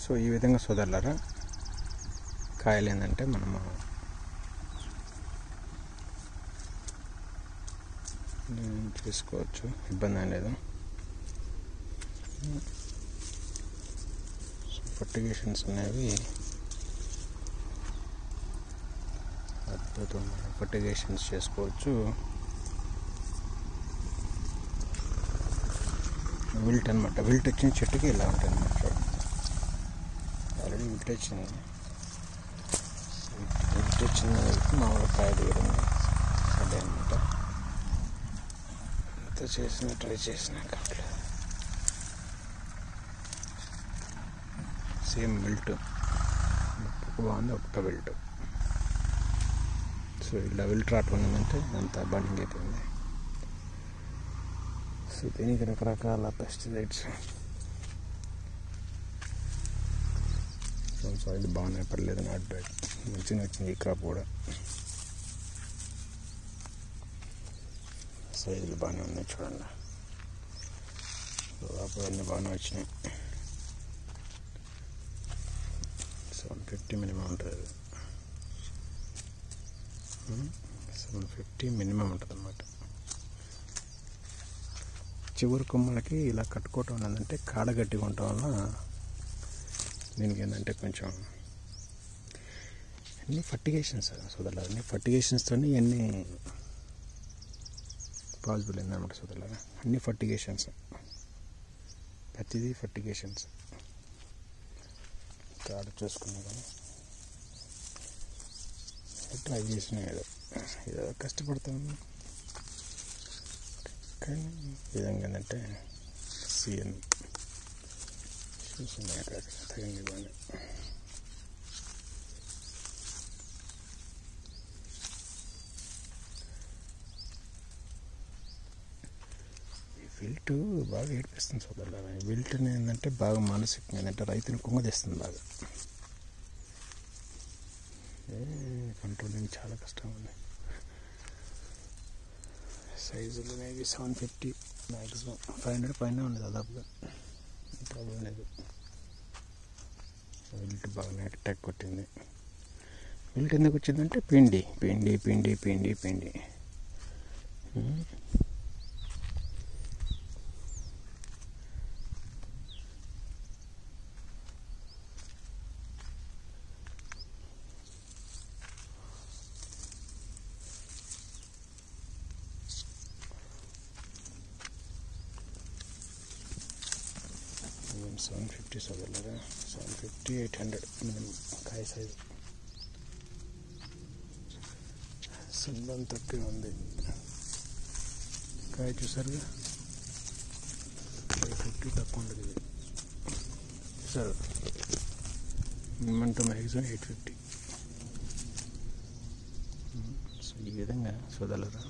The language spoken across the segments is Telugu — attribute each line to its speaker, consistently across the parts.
Speaker 1: సో ఈ విధంగా సోదరులారా కాయలు ఏంటంటే మనము చేసుకోవచ్చు, ఇబ్బంది ఏం లేదు. ఫర్టిగేషన్స్ అనేవి అద్భుతమైన ఫర్టిగేషన్స్ చేసుకోవచ్చు. విల్ట్ అనమాట. విల్ట్ వచ్చిన చెట్టుకి ఇలా ఉంటుంది అన్నమాట. ఆల్రెడీ విల్ట్ వచ్చింది. విల్ట్ వచ్చిన మామూలు కాయ దిగడం అదే అనమాట. ఎంత చేసినా ట్రై చేసినా కావట్లేదు. సేమ్ విల్ట్ ఒక బాగుంది, ఒక్క విల్ట్. సో ఇలా విల్ట్ రావటం ఉందంటే అంత బర్నింగ్ అయిపోయింది. సో దీనికి రకరకాల పెస్టిసైడ్స్. సో ఇది బాగానే పర్లేదు, నాట్ బ్యాడ్, మంచిగా వచ్చింది ఈ క్రాప్ కూడా. సైజులు బాగానే ఉన్నాయి చూడండి. అప్పుడు అన్నీ బాగానే వచ్చినాయి. 750 మినిమం ఉంటుంది. 750 మినిమం ఉంటుంది అన్నమాట. చివరి కొమ్మలకి ఇలా కట్టుకోవటం ఏంటంటే కాడ గట్టిగా ఉండటం వల్ల దీనికి ఏంటంటే కొంచెం అన్ని ఫర్టిగేషన్స్ సోదరులారా, అన్ని ఫర్టిగేషన్స్తో ఇవన్నీ పాసిబుల్ అయిందన్నమాట సోదరులారా. అన్ని ఫర్టిగేషన్స్, ప్రతిదీ ఫర్టిగేషన్స్. కాడ చూసుకున్నా కానీ ట్రై చేసిన ఏదో కష్టపడతాను. కానీ ఈ విధంగా ఏంటంటే సీఎన్ చూస్తున్నాయి అక్కడ తగింది బాగా. ఈ విల్ట్ బాగా ఏడిపిస్తుంది సోదరులారా. ఈ విల్ట్ని ఏంటంటే బాగా మానసికంగా ఏంటంటే రైతుని కుంగదీస్తుంది బాగా. కంట్రోలింగ్ చాలా కష్టం ఉంది. సైజులు అనేవి 750 మ్యాక్సిమం 500 పైన ఉంది దాదాపుగా. ప్రాబ్లం లేదు. విల్ట్ బాగానే అటాక్ కొట్టింది. విల్ట్ ఎందుకు వచ్చిందంటే పిండి పిండి పిండి పిండి పిండి. మినిమం 750 సోదరులారా. 750 800 మినిమం కాయ సైజు. సందం తప్పి ఉంది కాయ చూసారుగా. 550 తక్కువ ఉండదు ఇది sir. Minimum to maximum 850. So ఈ విధంగా సోదరులారా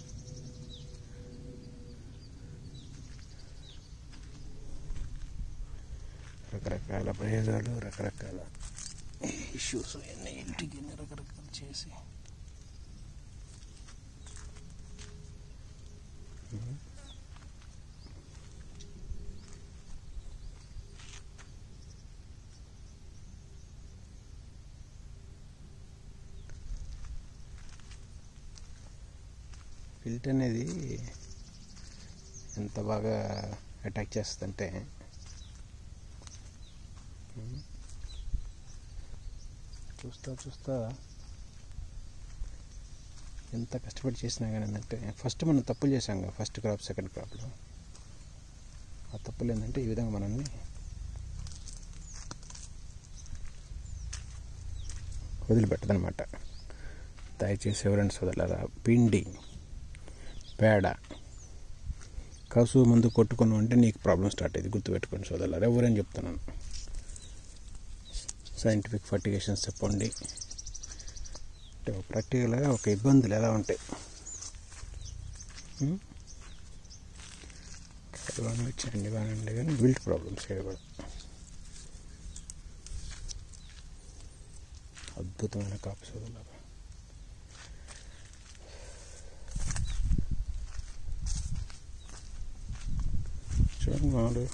Speaker 1: రకరకాల ప్రయోగాలు, రకరకాల ఇష్యూస్ అన్నీ ఇంటికి రకరకాలు చేసి విల్ట్ అనేది ఎంత బాగా అటాక్ చేస్తుందంటే చూస్తా ఎంత కష్టపడి చేసినా కానీ ఏంటంటే ఫస్ట్ మనం తప్పులు చేసాం కదా, ఫస్ట్ క్రాప్ సెకండ్ క్రాప్లో. ఆ తప్పులు ఏంటంటే ఈ విధంగా మనల్ని వదిలిపెట్టదనమాట. దయచేసి ఎవరైనా సోదరులారా పిండి పేడ కసువు ముందు కొట్టుకున్నావు అంటే నీకు ప్రాబ్లం స్టార్ట్ అయ్యింది. గుర్తుపెట్టుకోండి సోదరులారా, ఎవరైనా చెప్తున్నాను. సైంటిఫిక్ ఫర్టిగేషన్స్ చెప్పండి అంటే ప్రాక్టికల్గా ఒక ఇబ్బందులు ఎలా ఉంటాయి. బాగానే వచ్చాయండి, బాగానే ఉండే కానీ విల్ట్ ప్రాబ్లమ్స్ కూడా. అద్భుతమైన కాపు సోదరులారా. చూడండి మామూలు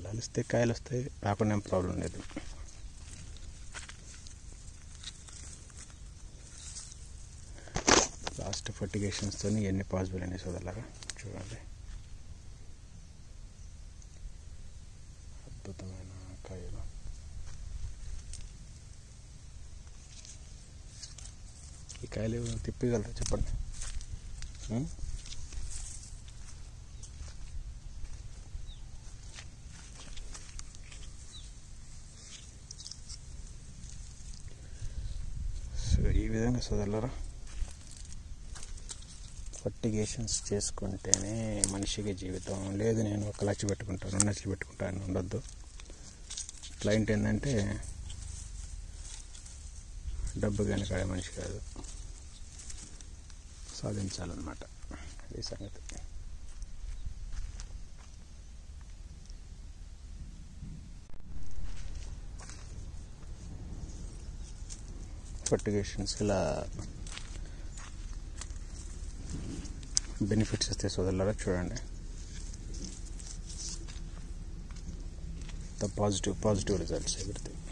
Speaker 1: కలిస్తే కాయలు వస్తాయి, రాకుండా ఏం ప్రాబ్లం లేదు. లాస్ట్ ఫర్టిగేషన్స్తో ఎన్ని పాసిబుల్ అయినాయి సోదరులారా, చూడండి. అద్భుతమైన కాయలు. ఈ కాయలు తిప్పగలరా చెప్పండి? సో ఈ విధంగా సోదరులారా ఫర్టిగేషన్స్ చేసుకుంటేనే మనిషికి జీవితం. లేదు నేను 1 లక్ష పెట్టుకుంటాను, 2 లక్షలు పెట్టుకుంటాను ఉండొద్దు. క్లయింట్ ఏంటంటే డబ్బు కనుక మనిషి కాదు, సాధించాలన్నమాట. ఈ సంగతి. ఫర్టిగేషన్స్ ఇలా బెనిఫిట్స్ వస్తాయి సోదరులారా, చూడండి. The positive results everything.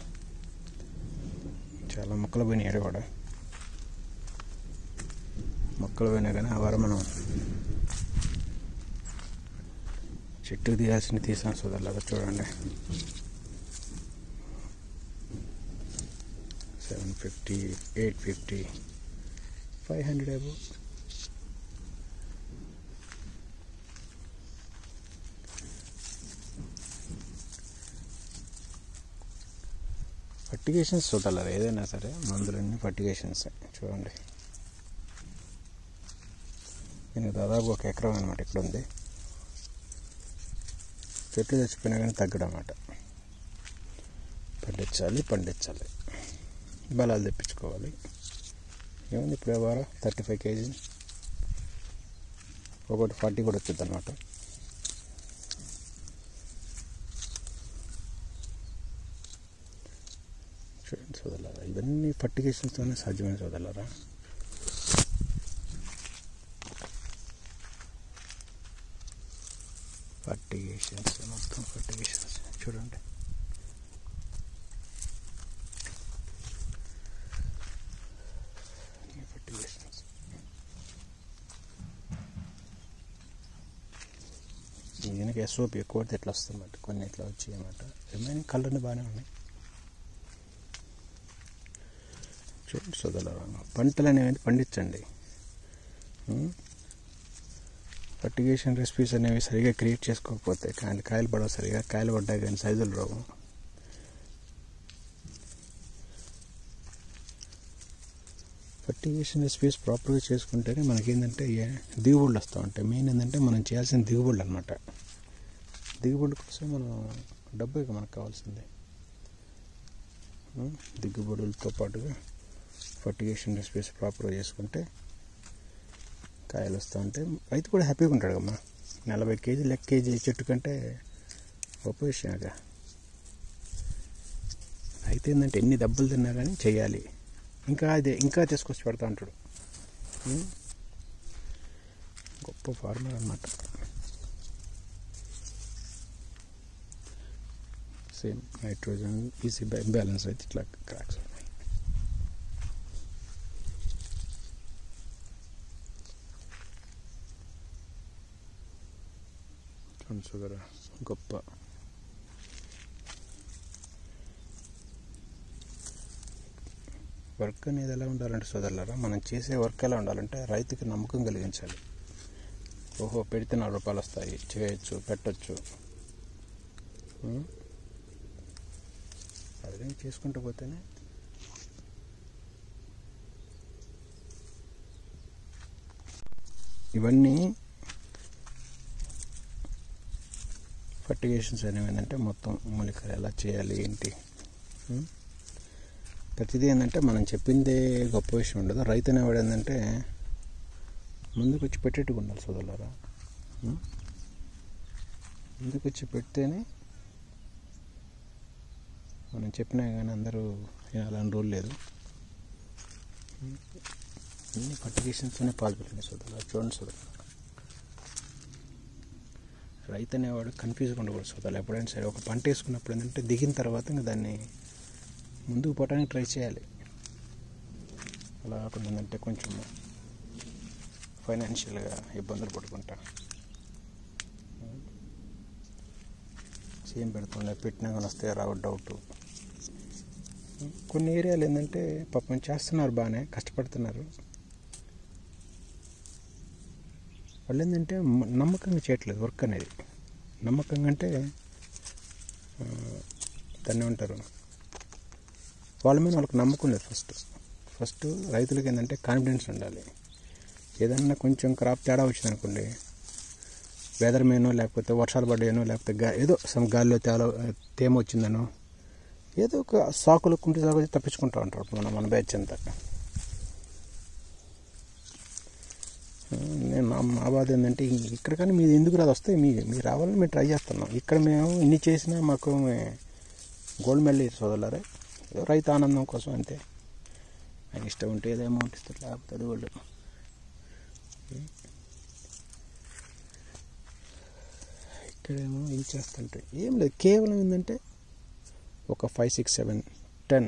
Speaker 1: చాలా మొక్కలు పోయినాయి కూడా, మొక్కలు పోయినా కానీ ఆ వారం మనం చెట్టుకు తీయాల్సింది తీసాం సోదరులారా, చూడండి. 750, 850, 500 అబో. ఫర్టిగేషన్స్ చూడాలి, ఏదైనా సరే మందులన్నీ ఫర్టిగేషన్స్ చూడండి. దీనికి దాదాపు 1 ఎకరం అనమాట ఇక్కడ ఉంది. చెట్లు చచ్చిపోయినా కానీ తగ్గడం అన్నమాట. పండించాలి, బలాలు తెప్పించుకోవాలి. ఏముంది ఇప్పుడు వారం 35 kg, ఒకటి 40 కూడా వచ్చింది అనమాట. చూడండి సోదరులారా, ఇవన్నీ ఫర్టిగేషన్స్తోనే సాధ్యమైన సోదరులారా. ఫర్టిగేషన్స్, మొత్తం ఫర్టిగేషన్స్ చూడండి. ఫర్టిగేషన్స్ దీనికి SOP ఎక్కువ పడితే ఎట్లా వస్తుందన్నమాట, కొన్ని ఇట్లా వచ్చాయి అన్నమాట. రిమైనింగ్ కలర్ని బాగానే ఉన్నాయి. చూడండి సోదరులారా, పంటలు అనేవి పండించండి. ఫర్టిగేషన్ రెసిపీస్ అనేవి సరిగా క్రియేట్ చేసుకోకపోతే కాయలు పడవు, సరిగా కాయలు పడ్డాయి కానీ సైజులు రావు. ఫర్టిగేషన్ రెసిపీస్ ప్రాపర్గా చేసుకుంటేనే మనకేంటంటే దిగుబడులు వస్తూ ఉంటాయి. మెయిన్ ఏంటంటే మనం చేయాల్సిన దిగుబడులు అనమాట. దిగుబడి కోసం మనం డబ్బు మనకు కావాల్సింది. దిగుబడులతో పాటుగా ఫర్టిగేషన్ రెసిపీస్ ప్రాపర్గా చేసుకుంటే కాయలు వస్తూ ఉంటే రైతు కూడా హ్యాపీగా ఉంటాడు కమ్మా. 40 kg కేజీ చెట్టు కంటే గొప్ప విషయంగా. రైతు ఏంటంటే ఎన్ని దెబ్బలు తిన్నా కానీ చేయాలి, ఇంకా తీసుకొచ్చి పెడతా ఉంటాడు. గొప్ప ఫార్మర్ అన్నమాట. సేమ్ నైట్రోజన్ ఈసీ బ్యాలెన్స్ అయితే ఇట్లా క్రాక్స్ ఉన్నాయి. షుగర్ గొప్ప. వర్క్ అనేది ఎలా ఉండాలంటే సోదరులారా, మనం చేసే వర్క్ ఎలా ఉండాలంటే రైతుకి నమ్మకం కలిగించాలి. ఓహో పెడితే 4 రూపాయలు వస్తాయి, చేయొచ్చు, పెట్టచ్చు. అదే చేసుకుంటూ పోతేనే ఇవన్నీ ఫర్టిగేషన్స్ అనేవి ఏంటంటే మొత్తం మూలికలు ఎలా చేయాలి ఏంటి, ప్రతిదీ ఏంటంటే మనం చెప్పిందే గొప్ప విషయం ఉండదు. రైతు అనేవాడు ఏంటంటే ముందుకు వచ్చి పెట్టేట్టుగా ఉండాలి సోదరులారా. ముందుకు వచ్చి పెడితేనే మనం చెప్పినా కానీ అందరూ వినాలని రూల్ లేదు. అన్ని ఫర్టిగేషన్స్తోనే పాల్గొన్నాయి సోదరులారా. చూడండి సోదరులారా, రైతు అనేవాడు కన్ఫ్యూజ్గా ఉండకూడదు సోదరులు. ఎప్పుడైనా సరే ఒక పంట వేసుకున్నప్పుడు ఏంటంటే దిగిన తర్వాత ఇంకా దాన్ని ముందుకు పోవడానికి ట్రై చేయాలి. అలా కొంచెం కొంచెం ఫైనాన్షియల్గా ఇబ్బందులు పడుకుంటా సేమ్ పెడుతుండే పెట్టినా కానీ వస్తే రావు డౌట్. కొన్ని ఏరియాలు ఏంటంటే పాపం చేస్తున్నారు, బాగానే కష్టపడుతున్నారు. వాళ్ళు ఏంటంటే నమ్మకంగా చేయట్లేదు వర్క్ అనేది. నమ్మకంగా అంటే దాన్ని ఏమంటారు, వాళ్ళ మీద వాళ్ళకి నమ్మకం లేదు. ఫస్ట్ రైతులకి ఏంటంటే కాన్ఫిడెన్స్ ఉండాలి. ఏదన్నా కొంచెం క్రాప్ తేడా వచ్చిందనుకోండి, వెదర్ మేనో లేకపోతే వర్షాలు పడ్డాయనో లేకపోతే ఏదో గాలిలో తేమ వచ్చిందనో ఏదో ఒక కుంటి సాకులు తప్పించుకుంటూ ఉంటారు మన బ్యాచ్ అంతా. నేను మా బాధ ఏంటంటే ఇక్కడ కానీ మీరు ఎందుకు రాదు, వస్తే మీరు రావాలని మేము ట్రై చేస్తున్నాం. ఇక్కడ మేము ఇన్ని చేసినా మాకు గోల్డ్ మెడల్ సోదరులారే, ఏదో రైతు ఆనందం కోసం అంతే. ఆయన ఇష్టం ఉంటే ఏదో అమౌంట్ ఇస్తారు, లేకపోతే అది వాళ్ళు. ఇక్కడేమో ఏం చేస్తుంటే ఏం లేదు, కేవలం ఏంటంటే ఒక 5, 6, 7, 10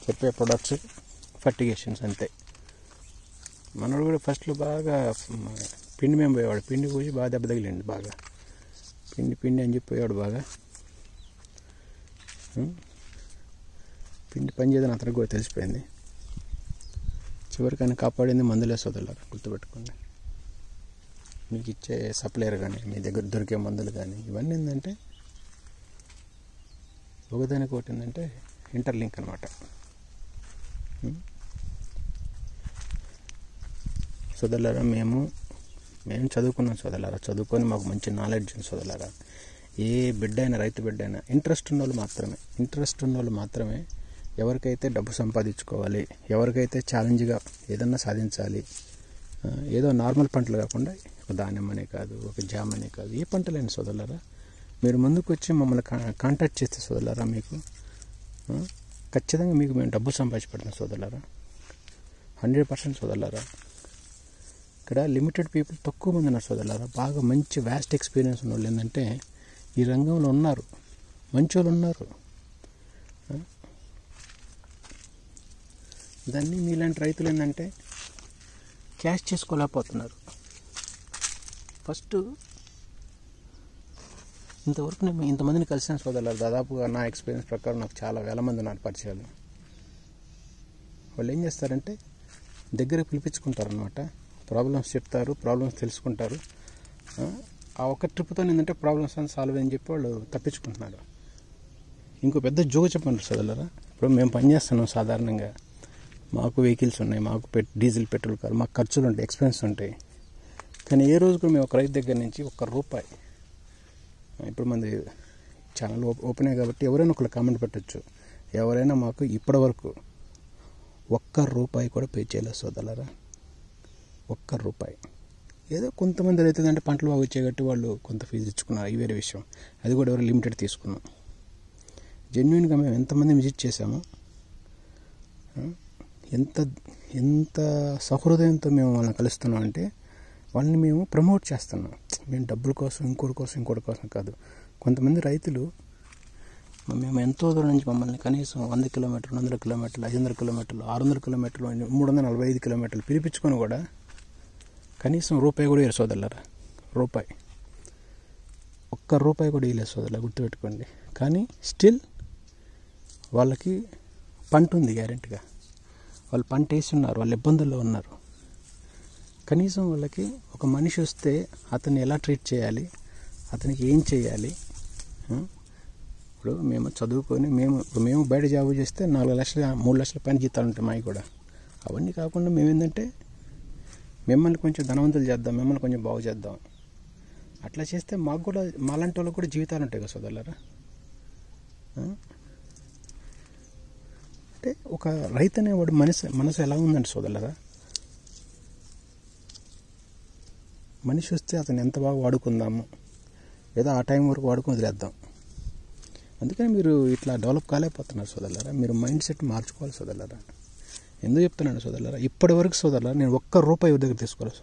Speaker 1: చెప్పే ప్రొడక్ట్స్ ఫర్టిగేషన్స్ అంతే. మనోడు కూడా ఫస్ట్లో బాగా పిండి మేము పోయేవాడు, పిండి పోయి బాగా దెబ్బ తగిలింది. బాగా పిండి అని చెప్పి పోయాడు. బాగా పిండి పని చేయదని అతనికి కూడా తెలిసిపోయింది. చివరికి ఆయన కాపాడింది మందులే సోదరులారా, గుర్తుపెట్టుకోండి. మీకు ఇచ్చే సప్లైర్ కానీ మీ దగ్గర దొరికే మందులు కానీ ఇవన్నీ ఏంటంటే ఒకదానికి ఒకటి ఏంటంటే ఇంటర్లింక్ అనమాట. సోదరులారా, మేము చదువుకున్నాం సోదరులారా, చదువుకొని మాకు మంచి నాలెడ్జ్ ఉంది సోదరులారా. ఏ బిడ్డ అయినా, రైతు బిడ్డ అయినా ఇంట్రెస్ట్ ఉన్నోళ్ళు మాత్రమే ఎవరికైతే డబ్బు సంపాదించుకోవాలి, ఎవరికైతే ఛాలెంజ్గా ఏదన్నా సాధించాలి, ఏదో నార్మల్ పంటలు కాకుండా ఒక ధాన్యం అనే కాదు, ఒక జామ్ అనే కాదు, ఏ పంటలైనా సోదరులారా మీరు ముందుకు వచ్చి మమ్మల్ని కాంటాక్ట్ చేస్తే సోదరులారా మీకు ఖచ్చితంగా మేము డబ్బు సంపాదించబడతాం సోదరులారా, 100% సోదరులారా. ఇక్కడ లిమిటెడ్ పీపుల్ తక్కువ మంది ఉన్నారు సోదరులారా. బాగా మంచి వ్యాస్ట్ ఎక్స్పీరియన్స్ ఉన్న వాళ్ళు ఏంటంటే ఈ రంగంలో ఉన్నారు, మంచి వాళ్ళు ఉన్నారు. దాన్ని మీలాంటి రైతులు ఏంటంటే క్యాష్ చేసుకోలేకపోతున్నారు. ఫస్ట్ ఇంతవరకు నేను ఇంతమందిని కలిసిన సోదరులారు, దాదాపుగా నా ఎక్స్పీరియన్స్ ప్రకారం నాకు చాలా వేల మంది ఉన్నారు పరిచయాలు. వాళ్ళు ఏం చేస్తారంటే దగ్గర పిలిపించుకుంటారు అనమాట, ప్రాబ్లమ్స్ చెప్తారు, ప్రాబ్లమ్స్ తెలుసుకుంటారు. ఆ ఒక్క ట్రిప్తో ఏంటంటే ప్రాబ్లమ్స్ అని సాల్వ్ అని చెప్పి వాళ్ళు తప్పించుకుంటున్నారు. ఇంకో పెద్ద జోగు చెప్పండి సోదరులారా, ఇప్పుడు మేము పనిచేస్తున్నాం సాధారణంగా, మాకు వెహికల్స్ ఉన్నాయి, మాకు డీజిల్ పెట్రోల్ కాదు, మాకు ఖర్చులు ఉంటాయి, ఎక్స్పెన్స్ ఉంటాయి. కానీ ఏ రోజు కూడా మేము ఒక రైతు దగ్గర నుంచి ₹1, ఇప్పుడు మంది ఛానల్ ఓపెన్ అయ్యి కాబట్టి ఎవరైనా ఒకళ్ళు కామెంట్ పెట్టచ్చు, ఎవరైనా మాకు ఇప్పటి వరకు ₹1 కూడా పే చేయలేదు సోదరులారా. ₹1. ఏదో కొంతమంది రైతులు అంటే పంటలు బాగా వచ్చాయి కాబట్టి వాళ్ళు కొంత ఫీజు ఇచ్చుకున్నారు, ఈ వేరే విషయం. అది కూడా ఎవరు లిమిటెడ్ తీసుకున్నాం. జెన్యున్గా మేము ఎంతమంది విజిట్ చేసామో, ఎంత సహృదయంతో మేము వాళ్ళని కలుస్తున్నాం అంటే వాళ్ళని మేము ప్రమోట్ చేస్తున్నాం. మేము డబ్బుల కోసం ఇంకోటి కోసం కాదు. కొంతమంది రైతులు మేము ఎంతో దూరం నుంచి మమ్మల్ని కనీసం 100 కిలోమీటర్లు, 100 కిలోమీటర్లు, 500 కిలోమీటర్లు, 600 కిలోమీటర్లు, 345 కిలోమీటర్లు పిలిపించుకొని కూడా కనీసం ₹1 కూడా ఇవ్వరు సోదరులారా. ₹1 కూడా ఇవ్వలేదు సోదరులా, గుర్తుపెట్టుకోండి. కానీ స్టిల్ వాళ్ళకి పంట ఉంది గ్యారెంటీగా, వాళ్ళు పంట వేసి ఉన్నారు, వాళ్ళు ఇబ్బందుల్లో ఉన్నారు. కనీసం వాళ్ళకి ఒక మనిషి వస్తే అతన్ని ఎలా ట్రీట్ చేయాలి, అతనికి ఏం చేయాలి. ఇప్పుడు మేము చదువుకొని మేము బయట జాబ్ చేస్తే 4 లక్షలు 3 లక్షల పైన జీతాలు ఉంటాయి మావి కూడా. అవన్నీ కాకుండా మేము ఏంటంటే మిమ్మల్ని కొంచెం ధనవంతులు చేద్దాం, మిమ్మల్ని కొంచెం బాగు చేద్దాం. అట్లా చేస్తే మాకు కూడా మాలాంటి వాళ్ళకి కూడా జీవితాలు ఉంటాయి కదా సోదరులారా. అంటే ఒక రైతు అనేవాడు మనసు ఎలా ఉందండి సోదరులారా, మనిషి వస్తే అతను ఎంత బాగా వాడుకుందాము, ఏదో ఆ టైం వరకు వాడుకొని వదిలేద్దాం. అందుకని మీరు ఇట్లా డెవలప్ కాలేకపోతున్నారు సోదరులారా. మీరు మైండ్ సెట్ మార్చుకోవాలి సోదరులారా. ఎందుకు చెప్తున్నాను సోదరులారా, ఇప్పటి వరకు సోదరులారా నేను ₹1 దగ్గర తీసుకోవాలి.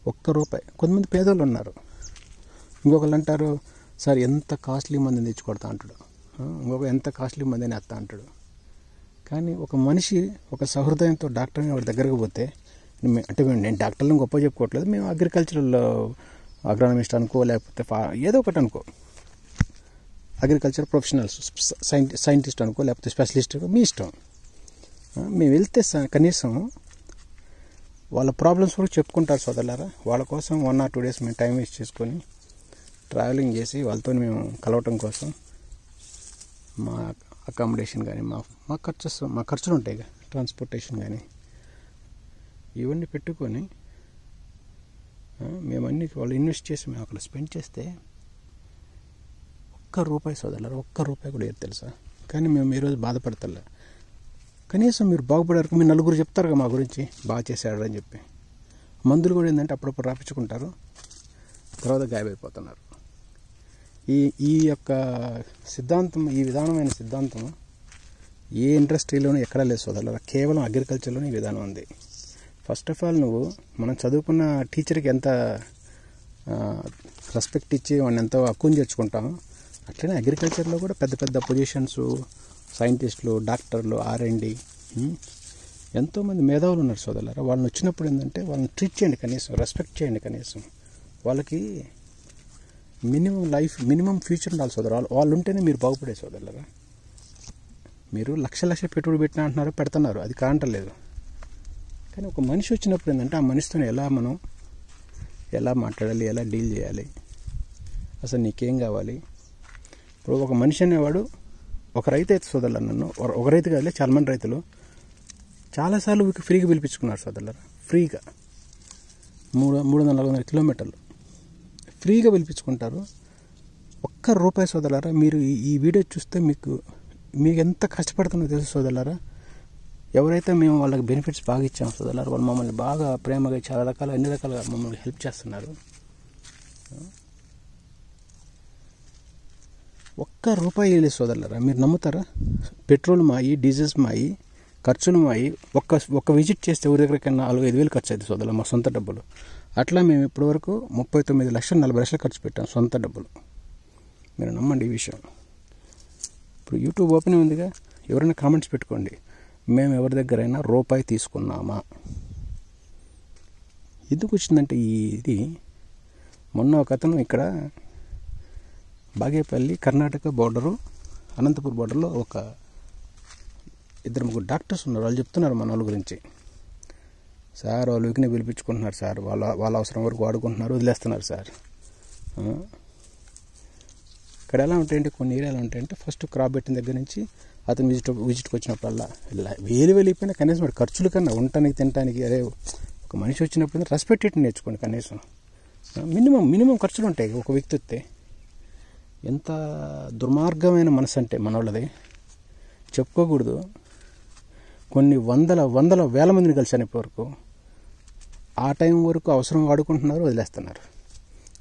Speaker 1: ₹1. కొంతమంది పేదోళ్ళు ఉన్నారు. ఇంకొకళ్ళు అంటారు, సార్ ఎంత కాస్ట్లీ మందిని తెచ్చుకొడతా అంటాడు, ఇంకొక ఎంత కాస్ట్లీ మందిని వేస్తా అంటాడు. కానీ ఒక మనిషి ఒక సహృదయంతో డాక్టర్ వాడి దగ్గరకు పోతే, అంటే నేను డాక్టర్లను గొప్ప చెప్పుకోవట్లేదు, మేము అగ్రికల్చరల్ అగ్రానమిస్ట్ అనుకో, లేకపోతే ఏదో ఒకటి అనుకో, అగ్రికల్చర్ ప్రొఫెషనల్స్, సైంటిస్ట్ అనుకో, లేకపోతే స్పెషలిస్ట్ అనుకో, మీ ఇష్టం. మేము వెళ్తే కనీసం వాళ్ళ ప్రాబ్లమ్స్ కూడా చెప్పుకుంటారు సోదరులారా. వాళ్ళ కోసం 1 or 2 days మేము టైం వేస్ట్ చేసుకొని ట్రావెలింగ్ చేసి వాళ్ళతో మేము కలవటం కోసం మా అకామిడేషన్ కానీ మా ఖర్చులు ఉంటాయి, ట్రాన్స్పోర్టేషన్ కానీ ఇవన్నీ పెట్టుకొని మేమన్నీ వాళ్ళు ఇన్వెస్ట్ చేసి మేము అక్కడ స్పెండ్ చేస్తే ₹1 సోదరులారా, ₹1 కూడా ఏది తెలుసా. కానీ మేము ఈరోజు బాధపడతలే. కనీసం మీరు బాగుపడారు, మీరు నలుగురు చెప్తారుగా మా గురించి బాగా చేశాడు అని చెప్పి. మందులు కూడా ఏంటంటే అప్పుడప్పుడు రాపించుకుంటారు, తర్వాత గాయమైపోతున్నారు. ఈ యొక్క సిద్ధాంతం, ఈ విధానమైన సిద్ధాంతం ఏ ఇండస్ట్రీలోనూ ఎక్కడా లేదు సోదరులారా, కేవలం అగ్రికల్చర్లోనే ఈ విధానం ఉంది. ఫస్ట్ ఆఫ్ ఆల్ మనం చదువుకున్న టీచర్కి ఎంత రెస్పెక్ట్ ఇచ్చి వాడిని ఎంతో హక్కుని చేర్చుకుంటామో, అట్లనే అగ్రికల్చర్లో కూడా పెద్ద పెద్ద పొజిషన్స్, సైంటిస్టులు, డాక్టర్లు, R&D ఎంతోమంది మేధావులు ఉన్నారు సోదరులారా. వాళ్ళని వచ్చినప్పుడు ఏంటంటే వాళ్ళని ట్రీట్ చేయండి, కనీసం రెస్పెక్ట్ చేయండి. కనీసం వాళ్ళకి మినిమం ఫ్యూచర్ ఉండాలి సోదరు. వాళ్ళు ఉంటేనే మీరు బాగుపడే సోదరులారా. మీరు లక్ష పెట్టుబడి పెట్టినా అంటున్నారు, పెడుతున్నారు, అది కాంటలేదు. కానీ ఒక మనిషి వచ్చినప్పుడు ఏంటంటే ఆ మనిషితో ఎలా మాట్లాడాలి, ఎలా డీల్ చేయాలి, అసలు నీకేం కావాలి. ఇప్పుడు ఒక మనిషి అనేవాడు, ఒక రైతు అయితే సోదరులు, నన్ను ఒక రైతు కాదులే, చాలా మంది రైతులు చాలాసార్లు ఫ్రీగా పిలిపించుకున్నారు సోదరులారా. ఫ్రీగా 300-400 కిలోమీటర్లు ఫ్రీగా పిలిపించుకుంటారు. ₹1 సోదరులారా. మీరు ఈ వీడియో చూస్తే మీకు ఎంత కష్టపడుతుందో తెలుసు సోదరులారా. ఎవరైతే మేము వాళ్ళకి బెనిఫిట్స్ బాగా ఇచ్చాము సోదరులారా, వాళ్ళు మమ్మల్ని బాగా ప్రేమగా చాలా అన్ని రకాలుగా మమ్మల్ని హెల్ప్ చేస్తున్నారు. ₹1 లేదు సోదరులారా. మీరు నమ్ముతారా? పెట్రోల్ మాయి, డీజిల్స్ మాయి, ఖర్చులు మాయి. ఒక్క విజిట్ చేస్తే ఊరి దగ్గరికన్నా 4-5 వేలు ఖర్చు అవుతుంది సోదరులు, మా సొంత డబ్బులు. అట్లా మేము ఇప్పటివరకు 39 లక్షలు 40 లక్షలు ఖర్చు పెట్టాం సొంత డబ్బులు. మీరు నమ్మండి ఈ విషయం. ఇప్పుడు యూట్యూబ్ ఓపెన్ ఉందిగా, ఎవరైనా కామెంట్స్ పెట్టుకోండి, మేము ఎవరి దగ్గరైనా ₹1 తీసుకున్నామా. ఎందుకు వచ్చిందంటే ఇది మొన్న ఒక అతను ఇక్కడ బాగేపల్లి కర్ణాటక బోర్డరు, అనంతపూర్ బోర్డర్లో ఒక 2-3 డాక్టర్స్ ఉన్నారు. వాళ్ళు చెప్తున్నారు మన వాళ్ళ గురించి. సార్ వాళ్ళు వీక్ని పిలిపించుకుంటున్నారు సార్, వాళ్ళ అవసరం వరకు వాడుకుంటున్నారు, వదిలేస్తున్నారు సార్. ఇక్కడ ఎలా ఉంటాయంటే, కొన్ని ఏరియాలు ఉంటాయంటే ఫస్ట్ క్రాప్ పెట్టిన దగ్గర నుంచి అతను విజిట్కి వచ్చినప్పుడల్లా వేలు అయిపోయినా కనీసం వాడి ఖర్చుల కన్నా ఉండటానికి తినడానికి, అదే ఒక మనిషి వచ్చినప్పుడు రెస్పెక్ట్ నేర్చుకోండి. కనీసం మినిమం ఖర్చులు ఉంటాయి ఒక వ్యక్తి వస్తే. ఎంత దుర్మార్గమైన మనసు అంటే మనోళ్ళది చెప్పుకోకూడదు. కొన్ని వందల వేల మందిని కలిసాను ఇప్పటివరకు. ఆ టైం వరకు అవసరం వాడుకుంటున్నారు, వదిలేస్తున్నారు.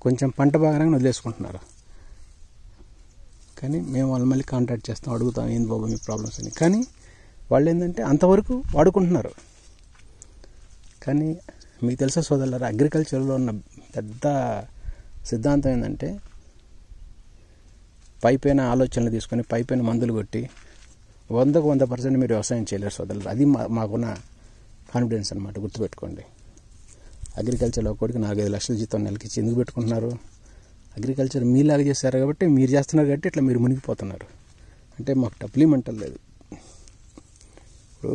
Speaker 1: కొంచెం పంట బాగానే వదిలేసుకుంటున్నారు. కానీ మేము వాళ్ళు మళ్ళీ కాంటాక్ట్ చేస్తాం, అడుగుతాం ఏంది బాబు మీ ప్రాబ్లమ్స్ అని. కానీ వాళ్ళు ఏంటంటే అంతవరకు వాడుకుంటున్నారు. కానీ మీకు తెలుసా సోదరులారా, అగ్రికల్చర్లో ఉన్న పెద్ద సిద్ధాంతం ఏంటంటే పైపైన ఆలోచనలు తీసుకొని పైపైన మందులు కొట్టి 100% మీరు వ్యవసాయం చేయలేరు సోదరులు. అది మాకున్న కాన్ఫిడెన్స్ అనమాట. గుర్తుపెట్టుకోండి. అగ్రికల్చర్లో ఒకటికి 4-5 లక్షల జీతం నెలకి ఇచ్చి ఎందుకు పెట్టుకుంటున్నారు? అగ్రికల్చర్ మీలాగా చేస్తారు కాబట్టి, మీరు చేస్తున్నారు కాబట్టి ఇట్లా మీరు మునిగిపోతున్నారు. అంటే మాకు డబ్బులు ఇవ్వమంటలేదు. ఇప్పుడు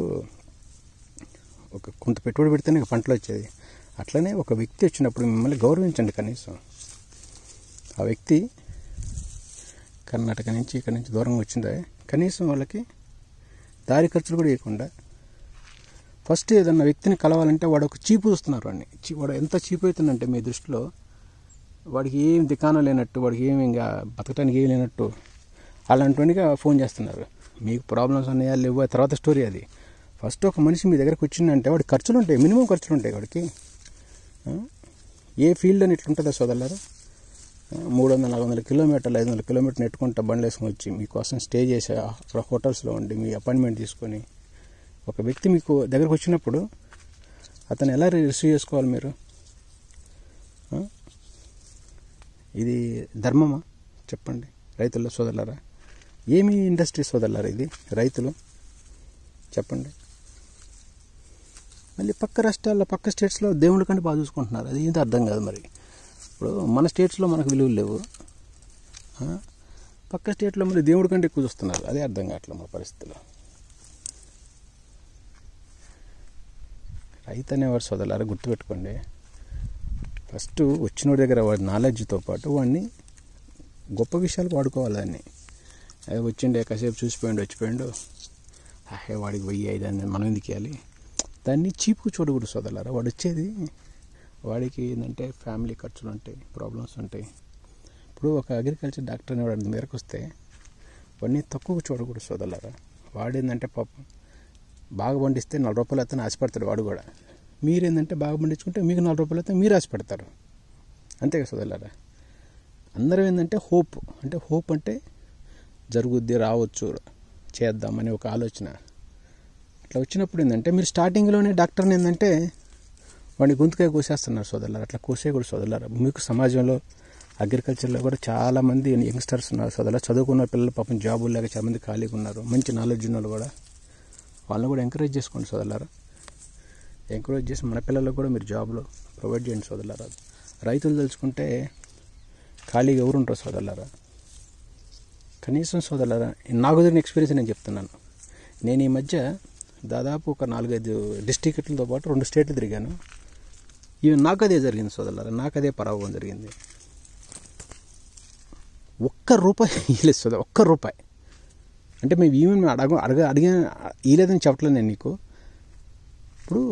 Speaker 1: కొంత పెట్టుబడి పెడితేనే పంటలు వచ్చేది. అట్లనే ఒక వ్యక్తి వచ్చినప్పుడు మిమ్మల్ని గౌరవించండి. కనీసం ఆ వ్యక్తి కర్ణాటక నుంచి ఇక్కడి నుంచి దూరంగా వచ్చిందే, కనీసం వాళ్ళకి దారి ఖర్చులు కూడా ఇవ్వకుండా ఫస్ట్ ఏదన్నా వ్యక్తిని కలవాలంటే వాడు ఒక చీపు చూస్తున్నారు. వాడు ఎంత చీపు అవుతుందంటే మీ దృష్టిలో, వాడికి ఏం దికానం లేనట్టు, వాడికి ఏమి ఇంకా బతకడానికి ఏం లేనట్టు అలాంటిగా ఫోన్ చేస్తున్నారు. మీకు ప్రాబ్లమ్స్ ఉన్నాయా లేవా తర్వాత స్టోరీ. అది ఫస్ట్ ఒక మనిషి మీ దగ్గరకు వచ్చిందంటే వాడి ఖర్చులు ఉంటాయి, మినిమం ఖర్చులు ఉంటాయి వాడికి. ఏ ఫీల్డ్ అని ఇట్లుంటుందో సోదరులారా. 300-400 కిలోమీటర్లు 500 కిలోమీటర్లు నెట్టుకుంటా బండ్లు వేసుకొని వచ్చి మీకోసం స్టే చేసే హోటల్స్లో ఉండి మీ అపాయింట్మెంట్ తీసుకొని ఒక వ్యక్తి మీకు దగ్గరకు వచ్చినప్పుడు అతను ఎలా రిసీవ్ చేసుకోవాలి? మీరు ఇది ధర్మమా చెప్పండి రైతుల సోదరులారా? ఏమి ఇండస్ట్రీ సోదరులారా ఇది? రైతులు చెప్పండి. మళ్ళీ పక్క రాష్ట్రాల్లో పక్క స్టేట్స్లో దేవుడి కంటే బాగా చూసుకుంటున్నారు. అది ఏంటో అర్థం కాదు. మరి ఇప్పుడు మన స్టేట్స్లో మనకు విలువలు లేవు, పక్క స్టేట్లో మరి దేవుడి కంటే ఎక్కువ చూస్తున్నారు. అదే అర్థం కావట్లేదు మా పరిస్థితిలో. రైతు అనేవాడు సోదరులారా గుర్తుపెట్టుకోండి, ఫస్ట్ వచ్చినోడి దగ్గర వాడి నాలెడ్జ్తో పాటు వాడిని గొప్ప విషయాలు వాడుకోవాలని. అది వచ్చిండే కాసేపు చూసిపోయిండు వచ్చిపోయిండు, వాడికి 1000-500 మనం ఎందుకు ఇవ్వాలి, దాన్ని చీప్గా చూడకూడదు సోదరులారా. వాడు వచ్చేది వాడికి ఏంటంటే ఫ్యామిలీ ఖర్చులు ఉంటాయి, ప్రాబ్లమ్స్ ఉంటాయి. ఇప్పుడు ఒక అగ్రికల్చర్ డాక్టర్ అని వాడి మేరకు వస్తే వాడిని తక్కువగా చూడకూడదు సోదరులారా. వాడేందంటే పాపం బాగా పండిస్తే 4 రూపాయలు అయితే ఆశపడతాడు వాడు కూడా. మీరేందంటే బాగా పండించుకుంటే మీకు 4 రూపాయలు అయితే మీరు ఆశపడతారు. అంతే కదా సోదరులారా. అందరూ ఏంటంటే హోప్ అంటే జరుగుద్ది, రావచ్చు, చేద్దామని ఒక ఆలోచన. అట్లా వచ్చినప్పుడు ఏంటంటే మీరు స్టార్టింగ్లోనే డాక్టర్ని ఏంటంటే వాడిని గొంతుకాయ కోసేస్తున్నారు సోదరులారా. అట్లా కోసేయకూడదు సోదరులారా. మీకు సమాజంలో అగ్రికల్చర్లో కూడా చాలామంది యంగ్స్టర్స్ ఉన్నారు సోదరులారా. చదువుకున్న పిల్లలు పాపం జాబులు లేక చాలామంది ఖాళీగా ఉన్నారు. మంచి నాలెడ్జ్ ఉన్న వాళ్ళు కూడా, వాళ్ళని కూడా ఎంకరేజ్ చేసుకోండి సోదరులారా. ఎంకరేజ్ చేసి మన పిల్లలకు కూడా మీరు జాబ్లో ప్రొవైడ్ చేయండి సోదరులారా. రైతులు తెలుసుకుంటే ఖాళీగా ఎవరు ఉంటారు సోదరులారా. కనీసం సోదరులారా నాకు జరిగిన ఎక్స్పీరియన్స్ నేను చెప్తున్నాను. నేను ఈ మధ్య దాదాపు ఒక 4-5 డిస్ట్రిక్ట్లతో పాటు 2 స్టేట్లు తిరిగాను. ఇవి నాకు అదే జరిగింది సోదరులారా. నాకు అదే పరాభవం జరిగింది. ₹1 ఇవ్వలేదు సోదరు, ₹1. అంటే మేము ఈవెన్ అడిగా ఇవ్వలేదని చెప్పట్లేదు నేను నీకు. ఇప్పుడు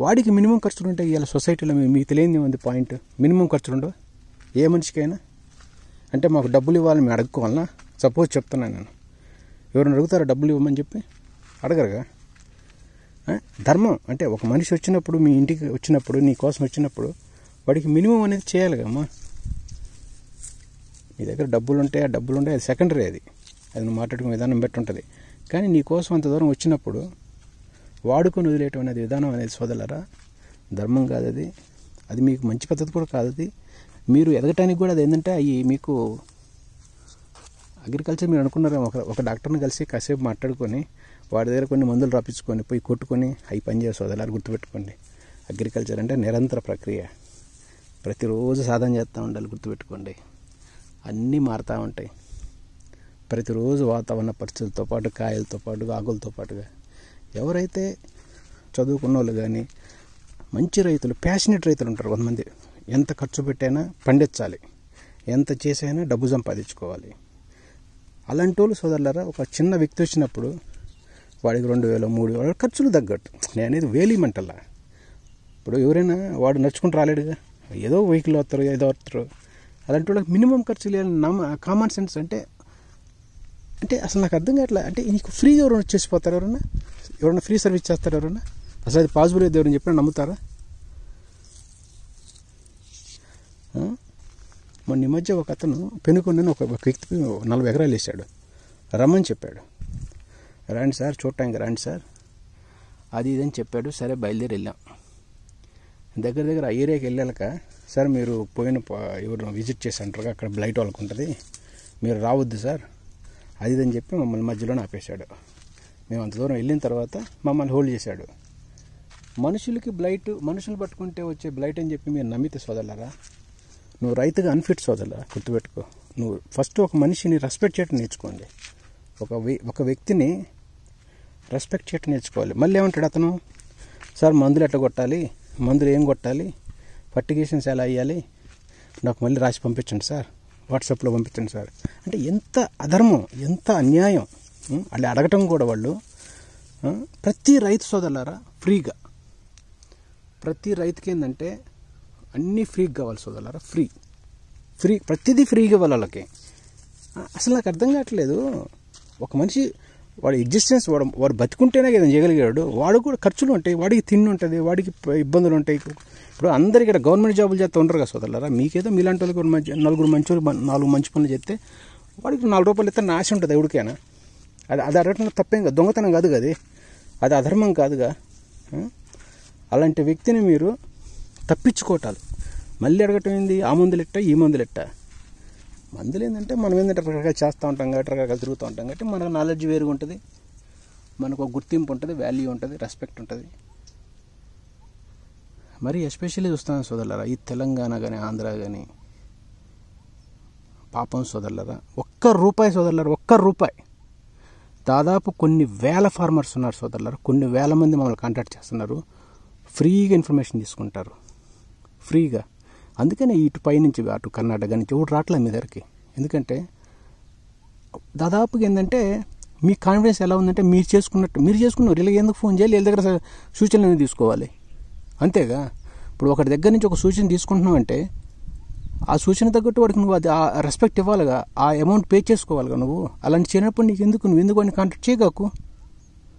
Speaker 1: వాడికి మినిమం ఖర్చులు ఉంటాయి. ఇలా సొసైటీలో మీకు తెలియని ఉంది పాయింట్. మినిమం ఖర్చులు ఉండవు ఏ మనిషికైనా. అంటే మాకు డబ్బులు ఇవ్వాలని మేము అడుక్కోవాలన్నా? సపోజ్ చెప్తున్నాను నేను, ఎవరైనా అడుగుతారా డబ్బులు ఇవ్వమని చెప్పి? అడగరుగా. ధర్మం అంటే ఒక మనిషి వచ్చినప్పుడు, మీ ఇంటికి వచ్చినప్పుడు, నీ కోసం వచ్చినప్పుడు వాడికి మినిమం అనేది చేయాలి కమ్మా. నీ దగ్గర డబ్బులు ఉంటాయి, ఆ డబ్బులు ఉంటాయి, అది సెకండరీ. అది నువ్వు మాట్లాడుకునే విధానం బట్టి ఉంటుంది. కానీ నీ కోసం అంత దూరం వచ్చినప్పుడు వాడుకొని వదిలేయటం అనేది విధానం అనేది సోదరులారా ధర్మం కాదు. అది మీకు మంచి పద్ధతి కూడా కాదు. అది మీరు ఎదగటానికి కూడా అది ఏంటంటే అవి మీకు అగ్రికల్చర్ మీరు అనుకున్నారు. ఒక డాక్టర్ని కలిసి కాసేపు మాట్లాడుకొని వాడి దగ్గర కొన్ని మందులు రాపించుకొని పోయి కొట్టుకొని అవి పనిచేయ సోదరులారా గుర్తుపెట్టుకోండి. అగ్రికల్చర్ అంటే నిరంతర ప్రక్రియ. ప్రతిరోజు సాధన చేస్తూ ఉండాలి గుర్తుపెట్టుకోండి. అన్నీ మారుతూ ఉంటాయి. ప్రతిరోజు వాతావరణ పరిస్థితులతో పాటు, కాయలతో పాటు, ఆకులతో పాటుగా. ఎవరైతే చదువుకున్న వాళ్ళు కానీ మంచి రైతులు, ప్యాషనెట్ రైతులు ఉంటారు కొంతమంది. ఎంత ఖర్చు పెట్టైనా పండించాలి, ఎంత చేసైనా డబ్బు సంపాదించుకోవాలి. అలాంటి వాళ్ళు సోదరులారా ఒక చిన్న వ్యక్తి వచ్చినప్పుడు వాడికి 2000-3000 ఖర్చులు తగ్గట్టు. నేను అనేది వేలిమంటల్లా. ఇప్పుడు ఎవరైనా వాడు నడుచుకుంటూ రాలేడుగా, ఏదో వెహికల్ వస్తారు, ఏదో వస్తారు. అలాంటి వాళ్ళకి మినిమం ఖర్చులు కామన్ సెన్స్ అంటే అసలు నాకు అర్థం కావట్లేదు. అంటే నీకు ఫ్రీగా ఎవరైనా చేసిపోతారు? ఎవరైనా ఫ్రీ సర్వీస్ చేస్తారు ఎవరైనా? అసలు అది పాసిబుల్ అయితే ఎవరైనా చెప్పినా నమ్ముతారా? మొన్న ఈ మధ్య ఒక అతను పెనుకొండని ఒక వ్యక్తి 40 ఎకరాలు వేసాడు. రమ్మని చెప్పాడు. రండి సార్ చూడటానికి రండి సార్ అది ఇదని చెప్పాడు. సరే బయలుదేరి వెళ్ళాం. దగ్గర ఆ ఏరియాకి వెళ్ళాక, సార్ మీరు ఎవరు విజిట్ చేసి అంటారు అక్కడ బ్లైట్ వాళ్ళకు ఉంటుంది, మీరు రావద్దు సార్ అది ఇదని చెప్పి మమ్మల్ని మధ్యలోనే ఆపేశాడు. మేము అంత దూరం వెళ్ళిన తర్వాత మమ్మల్ని హోల్డ్ చేశాడు. మనుషులు పట్టుకుంటే వచ్చే బ్లైట్ అని చెప్పి మీరు నమ్మితే సోదరులారా నువ్వు రైతుగా అన్ఫిట్ సోదరులారా. గుర్తుపెట్టుకో. నువ్వు ఫస్ట్ ఒక మనిషిని రెస్పెక్ట్ చేయటం నేర్చుకోండి. ఒక వ్యక్తిని రెస్పెక్ట్ చేయటం నేర్చుకోవాలి. మళ్ళీ ఏమంటాడు అతను, సార్ మందులు ఎట్లా కొట్టాలి, మందులు ఏం కొట్టాలి, ఫర్టిగేషన్స్ ఎలా వేయాలి, నాకు మళ్ళీ రాసి పంపించండి సార్, వాట్సాప్లో పంపించండి సార్. అంటే ఎంత అధర్మం, ఎంత అన్యాయం. అలా అడగటం కూడా వాళ్ళు. ప్రతి రైతు సోదరులారా ఫ్రీగా, ప్రతి రైతుకి ఏంటంటే అన్నీ ఫ్రీగా కావాలి సోదరులారా. ఫ్రీ ప్రతిదీ ఫ్రీగా ఇవ్వాలి వాళ్ళకి. అసలు నాకు అర్థం కావట్లేదు. ఒక మనిషి వాడి ఎగ్జిస్టెన్స్ వాడు బతుకుంటేనే కదా చేయగలిగాడు. వాడు కూడా ఖర్చులు ఉంటాయి, వాడికి తిండి ఉంటుంది, వాడికి ఇబ్బందులు ఉంటాయి. ఇప్పుడు అందరికీ ఇక్కడ గవర్నమెంట్ జాబులు చేస్తూ ఉంటారు కదా సోదరులారా. మీకేదో మీలాంటి వాళ్ళకి 4 మంచి పనులు చేస్తే వాడికి 4 రూపాయలు ఇస్తే ఆశ ఉంటుంది ఎవరికైనా. అది అడగటం తప్పేం కాదు, దొంగతనం కాదు కదా, అది అధర్మం కాదుగా. అలాంటి వ్యక్తిని మీరు తప్పించుకోవటాలు మళ్ళీ అడగటం ఏంది, ఆ మందులెట్ట ఈ మందులెట్ట. మందులు ఏంటంటే మనం ఏంటంటే రకరకాలు చేస్తూ ఉంటాం కాబట్టి, రకరకాలు తిరుగుతూ ఉంటాం కాబట్టి మనకు నాలెడ్జ్ వేరుగా ఉంటుంది, మనకు ఒక గుర్తింపు ఉంటుంది, వాల్యూ ఉంటుంది, రెస్పెక్ట్ ఉంటుంది. మరి ఎస్పెషల్లీ చూస్తాను సోదరులారా, ఈ తెలంగాణ కానీ ఆంధ్ర కానీ పాపం సోదరులారా, ₹1 సోదరులారా, ₹1. దాదాపు కొన్ని వేల ఫార్మర్స్ ఉన్నారు సోదరులారా, కొన్ని వేల మంది మమ్మల్ని కాంటాక్ట్ చేస్తున్నారు, ఫ్రీగా ఇన్ఫర్మేషన్ తీసుకుంటారు, ఫ్రీగా. అందుకనే ఇటు పైనుంచి అటు కర్ణాటక నుంచి ఎవరు రావట్లేదు మీ దగ్గరికి. ఎందుకంటే దాదాపుగా ఏంటంటే మీ కాన్ఫిడెన్స్ ఎలా ఉందంటే మీరు చేసుకున్నారు ఇలా ఎందుకు ఫోన్ చేయాలి, వీళ్ళ దగ్గర సూచనలు తీసుకోవాలి, అంతేగా. ఇప్పుడు ఒకటి దగ్గర నుంచి ఒక సూచన తీసుకుంటున్నావు అంటే ఆ సూచన తగ్గట్టు వాడికి నువ్వు అది ఆ రెస్పెక్ట్ ఇవ్వాలిగా, ఆ అమౌంట్ పే చేసుకోవాలిగా నువ్వు. అలాంటి చేయనప్పుడు నువ్వు ఎందుకు వాడిని కాంటాక్ట్ చేయగాకు.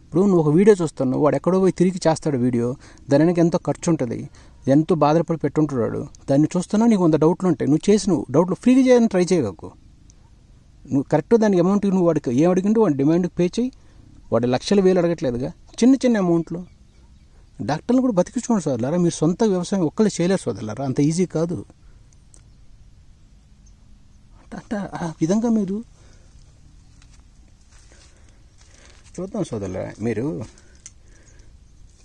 Speaker 1: ఇప్పుడు నువ్వు ఒక వీడియో చూస్తున్నావు, వాడు ఎక్కడో పోయి తిరిగి చేస్తాడు వీడియో, దానికి ఎంతో ఖర్చు ఉంటుంది, ఎంతో బాధపడి పెట్టుంటున్నాడు, దాన్ని చూస్తున్నా నీకు 100 డౌట్లు ఉంటాయి. నువ్వు డౌట్లు ఫ్రీగా చేయాలని ట్రై చేయగాకు. నువ్వు కరెక్ట్ దానికి అమౌంట్ నువ్వు వాడికి ఏం అడిగింటూ వాడి డిమాండ్కి పే చేయి. వాడు లక్షలు వేలు అడగట్లేదుగా, చిన్న చిన్న అమౌంట్లు. డాక్టర్లు కూడా బతికించుకోండి సోదరులారా, మీరు సొంత వ్యవసాయం ఒక్కళ్ళు చేయలేరు సోదరులారా, అంత ఈజీ కాదు. అంటే ఆ విధంగా మీరు చూద్దాం సోదరులారా, మీరు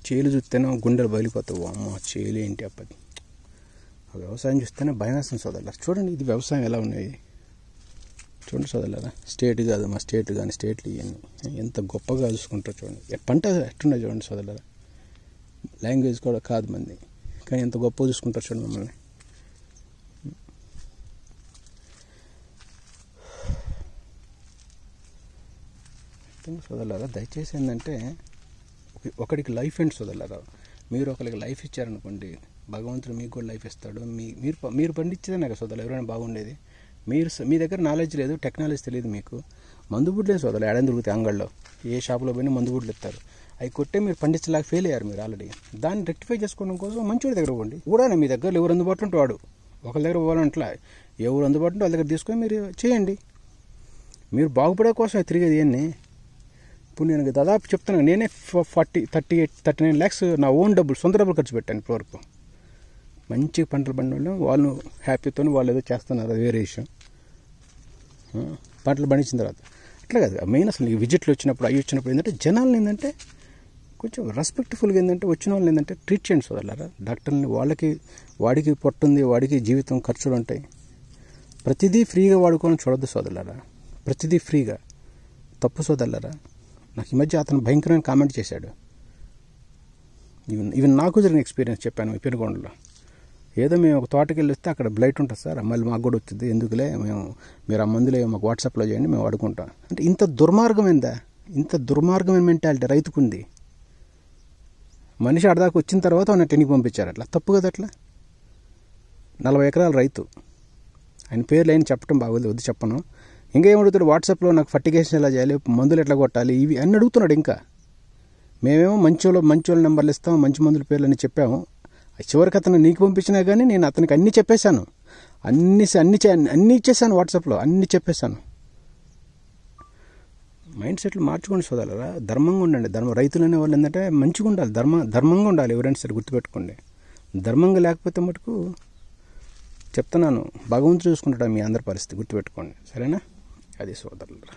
Speaker 1: చేలు చూస్తేనే గుండెలు బయలిపోతావు, అమ్మ చేలు ఏంటి అప్పది. ఆ వ్యవసాయం చూస్తేనే భయం వేస్తుంది సోదరులారా. చూడండి ఇది వ్యవసాయం ఎలా ఉన్నాయి చూడండి సోదరులారా, స్టేట్ కాదు మా స్టేట్ కానీ స్టేట్లు ఇవన్నీ ఎంత గొప్పగా చూసుకుంటారు చూడండి. పంట ఎట్టున్నాయి చూడండి సోదరులారా, లాంగ్వేజ్ కూడా కాదు మంది, కానీ ఎంత గొప్పగా చూసుకుంటారు చూడండి మమ్మల్ని. సోదరులారా దయచేసి ఏంటంటే ఒకడికి లైఫ్ అండ్ సోదరులారా, మీరు ఒకరికి లైఫ్ ఇచ్చారనుకోండి, భగవంతుడు మీకు కూడా లైఫ్ ఇస్తాడు. మీరు పండించేదే కదా సోదరులు ఎవరైనా బాగుండేది. మీ దగ్గర నాలెడ్జ్ లేదు, టెక్నాలజీ తెలియదు మీకు. మందుబుడ్లేదు సోదరులు, ఏడాది దొరుకుతాయి అంగళ్ళలో, ఏ షాపులో పోయినా మందుబుడ్లు ఇస్తారు. అవి కొట్టే మీరు పండించలేక ఫెయిల్ అయ్యారు మీరు ఆల్రెడీ. దాన్ని రెక్టిఫై చేసుకోవడం కోసం మంచివాడి దగ్గర పోండి. కూడా మీ దగ్గర ఎవరు అందుబాటులో ఉంటే వాడు ఒకరి దగ్గర పోవాలంటలా, ఎవరు అందుబాటులో వాళ్ళ దగ్గర తీసుకొని మీరు చేయండి. మీరు బాగుపడే కోసం తిరిగేది ఇవన్నీ. ఇప్పుడు నేను దాదాపు చెప్తున్నాను, నేనే 39 lakhs నా ఓన్ డబ్బులు, సొంత డబ్బులు ఖర్చు పెట్టాను ఇప్పటివరకు. మంచి పంటలు పండిన వాళ్ళు హ్యాపీతో వాళ్ళు ఏదో చేస్తున్నారు, అది వేరే విషయం. పంటలు పండించిన తర్వాత అట్లా కాదు మెయిన్. అసలు ఈ విజిట్లు వచ్చినప్పుడు అవి వచ్చినప్పుడు ఏంటంటే జనాలను ఏంటంటే కొంచెం రెస్పెక్ట్ఫుల్గా ఏంటంటే వచ్చిన వాళ్ళని ఏంటంటే ట్రీట్ చేయండి సోదరులారా. డాక్టర్ని వాడికి పొట్టుంది, వాడికి జీవితం ఖర్చులు ఉంటాయి. ప్రతిదీ ఫ్రీగా వాడుకోవాలని చూడొద్దు సోదరులారా, ప్రతిదీ ఫ్రీగా తప్పు సోదరులారా. నాకు ఈ మధ్య అతను భయంకరమైన కామెంట్ చేశాడు. ఈవెన్ నాకు జరిగిన ఎక్స్పీరియన్స్ చెప్పాను ఈ పెనుగొండలో. ఏదో మేము ఒక తోటకి వెళ్ళి వస్తే అక్కడ బ్లైట్ ఉంటుంది సార్, మళ్ళీ మాకు కూడా వచ్చింది, ఎందుకులే మీరు ఆ మందులే మాకు వాట్సాప్లో చేయండి మేము వాడుకుంటాం అంటే. ఇంత దుర్మార్గమైన మెంటాలిటీ రైతుకుంది. మనిషి అడదాకా వచ్చిన తర్వాత ఆయన టెన్నికి పంపించారు, అట్లా తప్పు కదా. అట్లా 40 ఎకరాల రైతు, ఆయన పేర్లు అయినా చెప్పడం బాగోదు, వద్దు చెప్పను. ఇంకా ఏమడుగుతాడు వాట్సాప్లో, నాకు ఫర్టిగేషన్ ఎలా చేయాలి, మందులు ఎట్లా కొట్టాలి, ఇవి అన్నీ అడుగుతున్నాడు. ఇంకా మేమేమో మంచోళ్ళ నెంబర్లు ఇస్తాం, మంచి మందుల పేర్లు అని చెప్పాము. చివరికి అతను నీకు పంపించినా కానీ నేను అతనికి అన్నీ చెప్పేశాను, అన్నీ ఇచ్చేసాను వాట్సాప్లో, అన్నీ చెప్పేశాను. మైండ్ సెట్లు మార్చుకోండి సోదరులారా, ధర్మంగా ఉండండి. రైతులు అనే వాళ్ళు ఏంటంటే మంచిగా ఉండాలి, ధర్మంగా ఉండాలి. ఎవరైనా సరే గుర్తుపెట్టుకోండి. ధర్మంగా లేకపోతే మటుకు చెప్తున్నాను, భగవంతుడు చూసుకుంటాడు మీ అందరి పరిస్థితి, గుర్తుపెట్టుకోండి. సరేనా? అది సోదరులారా.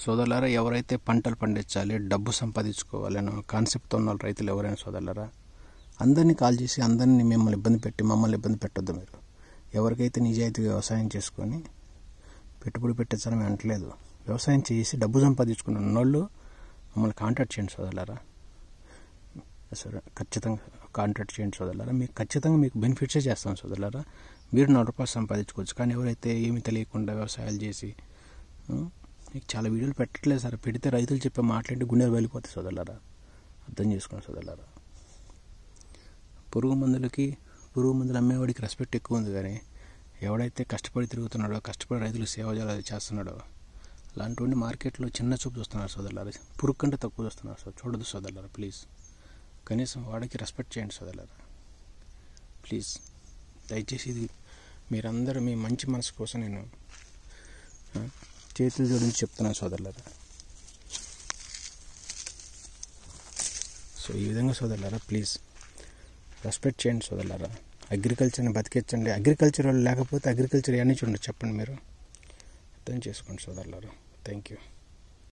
Speaker 1: సోదరులారా, ఎవరైతే పంటలు పండించాలి, డబ్బు సంపాదించుకోవాలనో కాన్సెప్ట్తో ఉన్న రైతులు ఎవరైనా సోదరులారా, అందరినీ కాల్ చేసి అందరినీ మిమ్మల్ని ఇబ్బంది పెట్టి మమ్మల్ని ఇబ్బంది పెట్టొద్దు. మీరు ఎవరికైతే నిజాయితీగా వ్యవసాయం చేసుకొని పెట్టుబడి పెట్టచ్చని మేము అంటలేదు. వ్యవసాయం చేసి డబ్బు సంపాదించుకున్న వాళ్ళు మమ్మల్ని కాంటాక్ట్ చేయండి సోదరులారా. సరే, ఖచ్చితంగా కాంటాక్ట్ చేయండి సోదరులారా. మీకు ఖచ్చితంగా మీకు బెనిఫిట్సే చేస్తాం సోదరులారా. మీరు 4 రూపాయలు సంపాదించుకోవచ్చు. కానీ ఎవరైతే ఏమీ తెలియకుండా వ్యవసాయాలు చేసి మీకు చాలా వీడియోలు పెట్టట్లేదు సార్. పెడితే రైతులు చెప్పే మాట్లాడి గుండెలు వెళ్ళిపోతాయి సోదరులారా. అర్థం చేసుకోండి సోదరులారా. పురుగు మందులు అమ్మేవాడికి రెస్పెక్ట్ ఎక్కువ ఉంది. కానీ ఎవడైతే కష్టపడి తిరుగుతున్నాడో, కష్టపడి రైతులు సేవ చేస్తున్నాడో అలాంటి వాడిని మార్కెట్లో చిన్న చూపు చూస్తున్నారు సోదరులారా. పురుగు కంటే తక్కువ చూస్తున్నారు. చూడదు సోదరులారా. ప్లీజ్ కనీసం వాడికి రెస్పెక్ట్ చేయండి సోదరులారా. ప్లీజ్ దయచేసి ఇది మీరందరూ మీ మంచి మనసు కోసం నేను చేతులు జోడించి చెప్తున్నాను సోదరులారా. సో ఈ విధంగా సోదరులారా ప్లీజ్ రెస్పెక్ట్ చేయండి సోదరులారా. అగ్రికల్చర్ని బతికించండి. అగ్రికల్చర్ వాళ్ళు లేకపోతే అగ్రికల్చర్ ఎన్ని చూడండి చెప్పండి. మీరు అర్థం చేసుకోండి సోదరులారా. Thank you.